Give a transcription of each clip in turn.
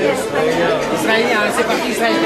Israélien, c'est parti israélien.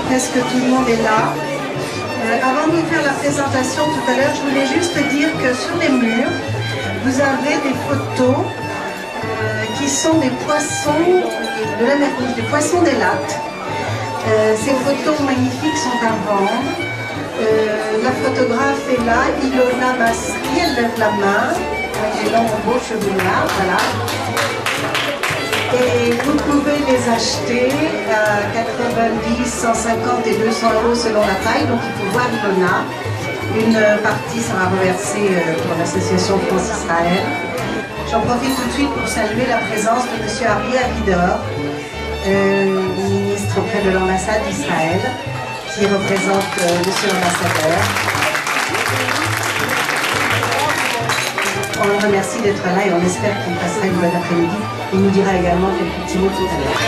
Presque tout le monde est là. Avant de vous faire la présentation tout à l'heure, je voulais juste dire que sur les murs, vous avez des photos qui sont des poissons de la mer Rouge, des poissons des lacs. Ces photos magnifiques sont à vendre. La photographe est là, Ilona Masri, elle lève la main, avec les longs beaux cheveux là, voilà. Et vous pouvez les acheter à 90, 150 et 200 € selon la taille. Donc il faut voir Ilona. Une partie sera reversée pour l'association France-Israël. J'en profite tout de suite pour saluer la présence de M. Arié Avidor, ministre auprès de l'ambassade d'Israël, qui représente M. l'ambassadeur. On le remercie d'être là et on espère qu'il passera une bonne après-midi. Il nous dira également quelques petits mots tout à l'heure.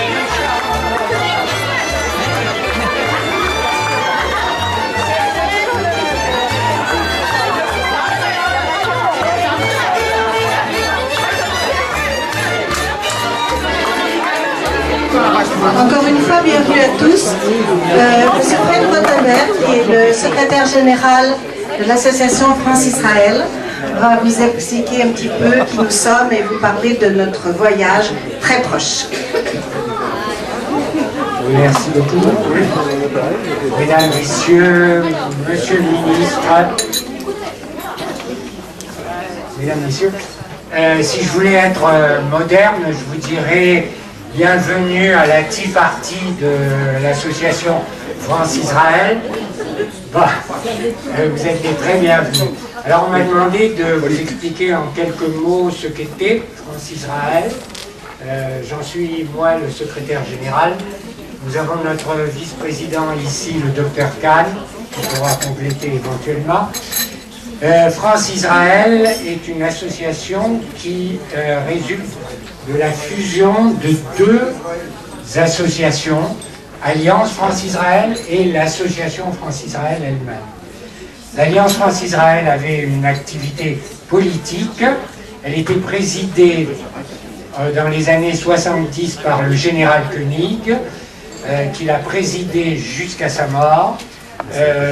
Encore une fois, bienvenue à tous. Monsieur Fred Rottenberg, qui est le secrétaire général de l'association France-Israël, va vous expliquer un petit peu qui nous sommes et vous parler de notre voyage très proche. Merci beaucoup. Mesdames, Messieurs, Monsieur le Ministre, Mesdames, Messieurs, si je voulais être moderne, je vous dirais bienvenue à la Tea Party de l'association France-Israël. Bah, vous êtes des très bienvenus. Alors on m'a demandé de vous expliquer en quelques mots ce qu'était France-Israël. J'en suis moi le secrétaire général. Nous avons notre vice-président ici, le docteur Kahn, qui pourra compléter éventuellement. France-Israël est une association qui résulte de la fusion de deux associations, Alliance France-Israël et l'Association France-Israël elle-même. L'Alliance France-Israël avait une activité politique. Elle était présidée dans les années 70 par le général Koenig, qui l'a présidée jusqu'à sa mort.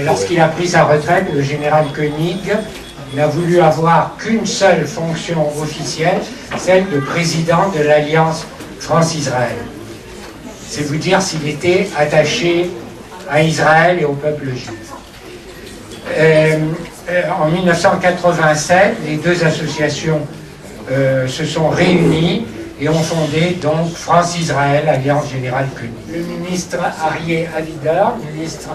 Lorsqu'il a pris sa retraite, le général Koenig n'a voulu avoir qu'une seule fonction officielle, celle de président de l'Alliance France-Israël. C'est vous dire s'il était attaché à Israël et au peuple juif. En 1987, les deux associations se sont réunies et ont fondé donc France-Israël, Alliance Générale Koenig. Le ministre Arié Avidor, ministre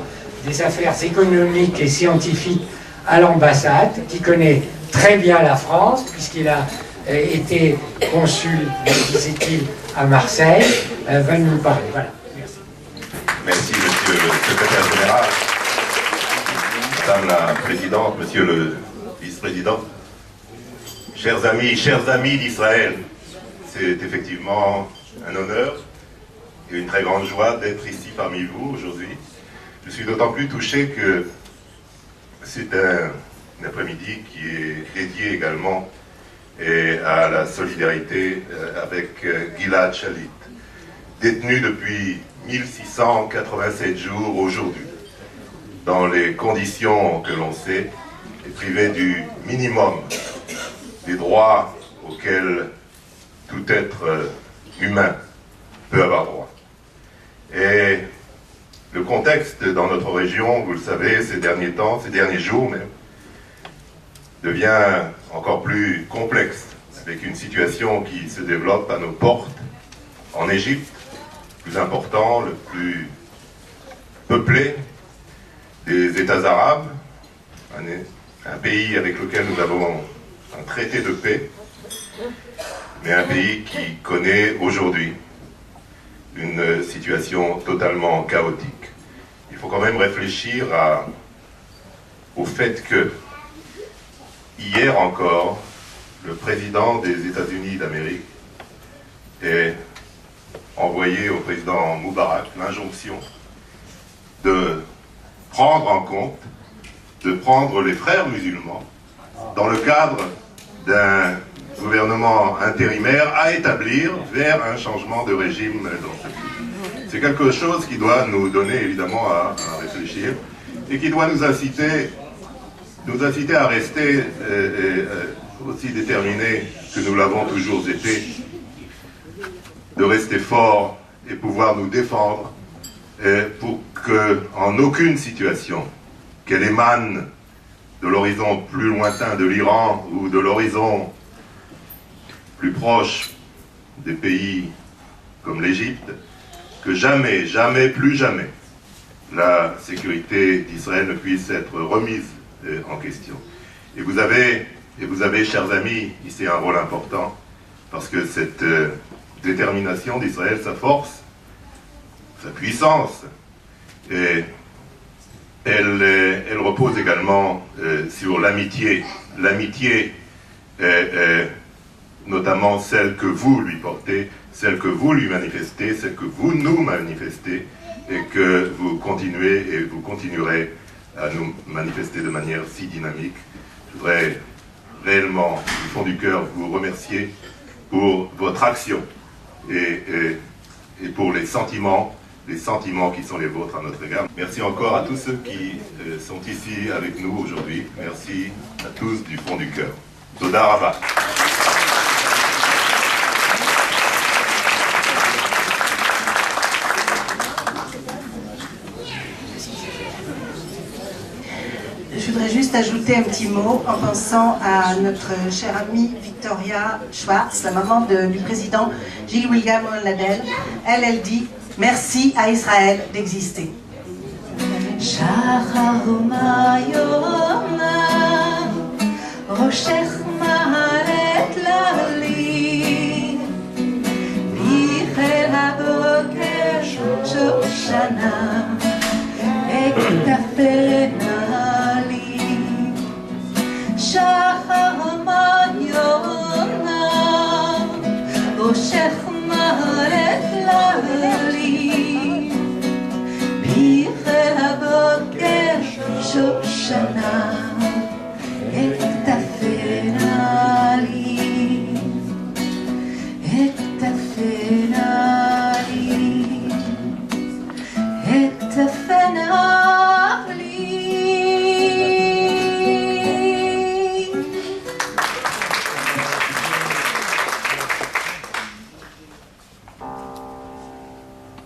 des Affaires économiques et scientifiques à l'ambassade, qui connaît très bien la France, puisqu'il a été consul, disait-il, à Marseille, va nous parler. Voilà. Merci. Merci, monsieur le secrétaire général. Madame la présidente, monsieur le vice-président, chers amis d'Israël, c'est effectivement un honneur et une très grande joie d'être ici parmi vous aujourd'hui. Je suis d'autant plus touché que c'est un après-midi qui est dédié également à la solidarité avec Gilad Shalit, détenu depuis 1687 jours aujourd'hui, dans les conditions que l'on sait, est privé du minimum des droits auxquels tout être humain peut avoir droit. Et le contexte dans notre région, vous le savez, ces derniers temps, ces derniers jours même, devient encore plus complexe avec une situation qui se développe à nos portes, en Égypte, le plus important, le plus peuplé des États arabes, un pays avec lequel nous avons un traité de paix, mais un pays qui connaît aujourd'hui une situation totalement chaotique. Il faut quand même réfléchir au fait que, hier encore, le président des États-Unis d'Amérique ait envoyé au président Moubarak l'injonction de prendre en compte, de prendre les frères musulmans dans le cadre d'un gouvernement intérimaire à établir vers un changement de régime dans ce pays. C'est quelque chose qui doit nous donner évidemment à réfléchir et qui doit nous inciter à rester aussi déterminés que nous l'avons toujours été, de rester forts et pouvoir nous défendre pour que, en aucune situation, qu'elle émane de l'horizon plus lointain de l'Iran ou de l'horizon plus proche des pays comme l'Égypte, que jamais, jamais, plus jamais, la sécurité d'Israël ne puisse être remise en question. Et vous avez, chers amis, ici un rôle important, parce que cette détermination d'Israël, sa force, sa puissance, et elle repose également sur l'amitié, notamment celle que vous lui portez, celle que vous lui manifestez, celle que vous nous manifestez, et que vous continuez et vous continuerez à nous manifester de manière si dynamique. Je voudrais réellement, du fond du cœur, vous remercier pour votre action et pour les sentiments qui sont les vôtres à notre égard. Merci encore à tous ceux qui sont ici avec nous aujourd'hui. Merci à tous du fond du cœur. Toda Rabba. Je voudrais juste ajouter un petit mot en pensant à notre chère amie Victoria Schwartz, la maman du président J. William Ladel. Elle dit « Merci à Israël d'exister ». שחר יונה, ראשך מלך ללי, בחיל הבוקר שושנה, אקטפנה לי, אקטפנה לי, אקטפנה לי.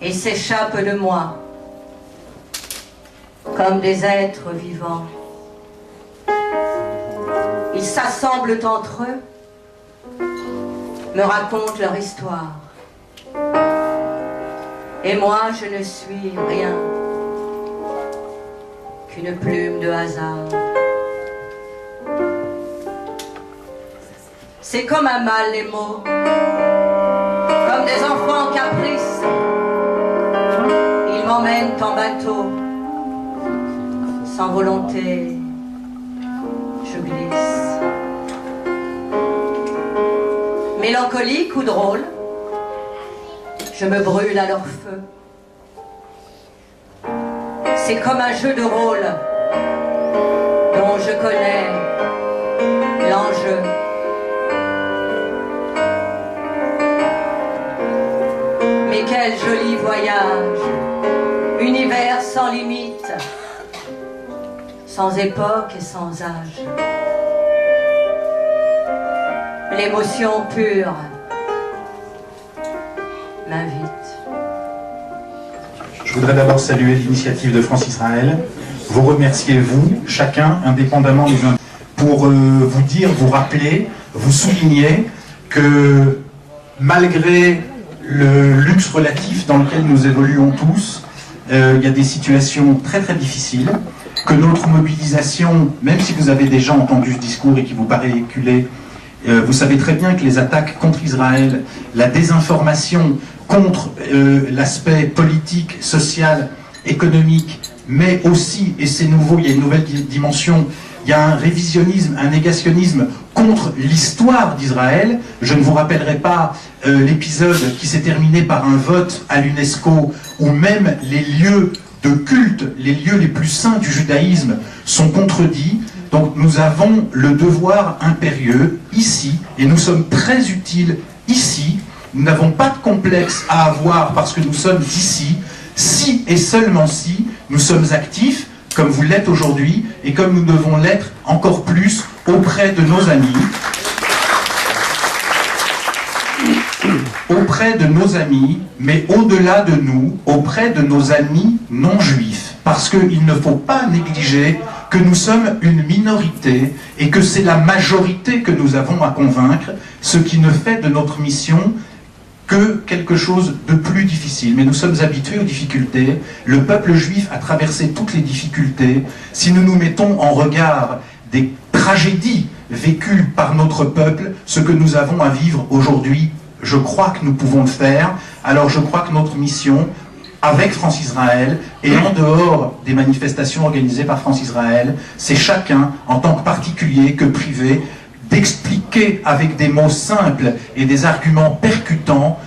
Et s'échappent de moi, comme des êtres vivants. Ils s'assemblent entre eux, me racontent leur histoire. Et moi, je ne suis rien qu'une plume de hasard. C'est comme un mal les mots, comme des enfants en caprice. Ils m'emmènent en bateau, sans volonté, je glisse. Mélancolique ou drôle, je me brûle à leur feu. C'est comme un jeu de rôle dont je connais l'enjeu. Mais quel joli voyage, univers sans limite, sans époque et sans âge. L'émotion pure m'invite. Je voudrais d'abord saluer l'initiative de France Israël, vous remercier vous, chacun, indépendamment des uns, pour vous dire, vous rappeler, vous souligner que malgré le luxe relatif dans lequel nous évoluons tous, il y a des situations très très difficiles, que notre mobilisation, même si vous avez déjà entendu ce discours et qui vous paraît éculé, vous savez très bien que les attaques contre Israël, la désinformation contre l'aspect politique, social, économique, mais aussi, et c'est nouveau, il y a une nouvelle dimension, il y a un révisionnisme, un négationnisme contre l'histoire d'Israël. Je ne vous rappellerai pas l'épisode qui s'est terminé par un vote à l'UNESCO où même les lieux de culte, les lieux les plus saints du judaïsme sont contredits. Donc nous avons le devoir impérieux ici, et nous sommes très utiles ici. Nous n'avons pas de complexe à avoir parce que nous sommes ici, si et seulement si nous sommes actifs, comme vous l'êtes aujourd'hui, et comme nous devons l'être encore plus auprès de nos amis. Auprès de nos amis, mais au-delà de nous, auprès de nos amis non juifs. Parce qu'il ne faut pas négliger que nous sommes une minorité et que c'est la majorité que nous avons à convaincre, ce qui ne fait de notre mission que quelque chose de plus difficile. Mais nous sommes habitués aux difficultés. Le peuple juif a traversé toutes les difficultés. Si nous nous mettons en regard des tragédies vécues par notre peuple, ce que nous avons à vivre aujourd'hui, je crois que nous pouvons le faire. Alors je crois que notre mission, avec France Israël, et en dehors des manifestations organisées par France Israël, c'est chacun, en tant que particulier que privé, d'expliquer avec des mots simples et des arguments percutants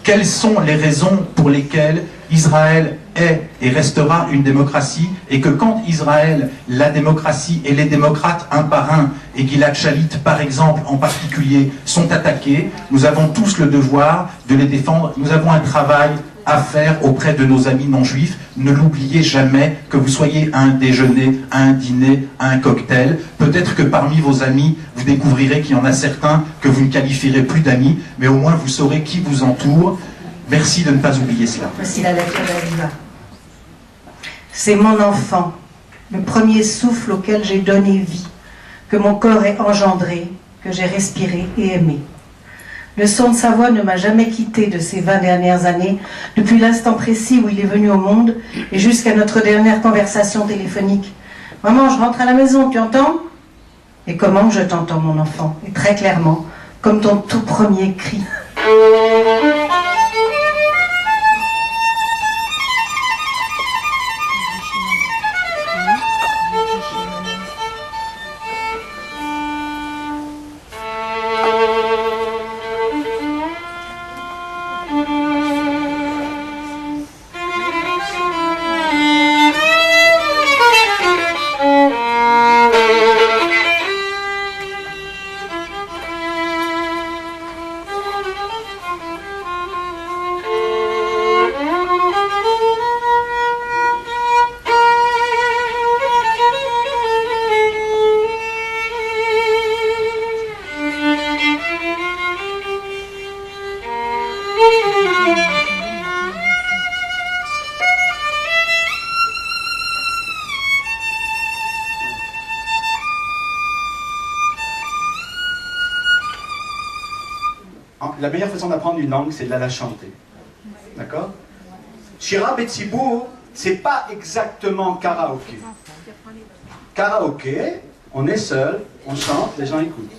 quelles sont les raisons pour lesquelles Israël est et restera une démocratie, et que quand Israël, la démocratie et les démocrates un par un, et Gilad Shalit par exemple en particulier, sont attaqués, nous avons tous le devoir de les défendre. Nous avons un travail à faire auprès de nos amis non juifs. Ne l'oubliez jamais, que vous soyez à un déjeuner, à un dîner, à un cocktail. Peut-être que parmi vos amis, vous découvrirez qu'il y en a certains que vous ne qualifierez plus d'amis, mais au moins vous saurez qui vous entoure. Merci de ne pas oublier cela. Voici la lettre d'Aviva. C'est mon enfant, le premier souffle auquel j'ai donné vie, que mon corps ait engendré, que j'ai respiré et aimé. Le son de sa voix ne m'a jamais quitté de ces 20 dernières années, depuis l'instant précis où il est venu au monde et jusqu'à notre dernière conversation téléphonique. « Maman, je rentre à la maison, tu entends ?» Et comment je t'entends, mon enfant, et très clairement, comme ton tout premier cri. La meilleure façon d'apprendre une langue, c'est de la chanter. D'accord? Shira Betsibour, c'est pas exactement karaoké. Karaoké, on est seul, on chante, les gens écoutent.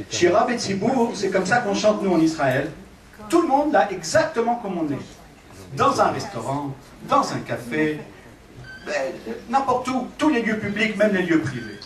Shira Betsibour, c'est comme ça qu'on chante nous en Israël. Tout le monde là exactement comme on est. Dans un restaurant, dans un café, n'importe où, tous les lieux publics, même les lieux privés.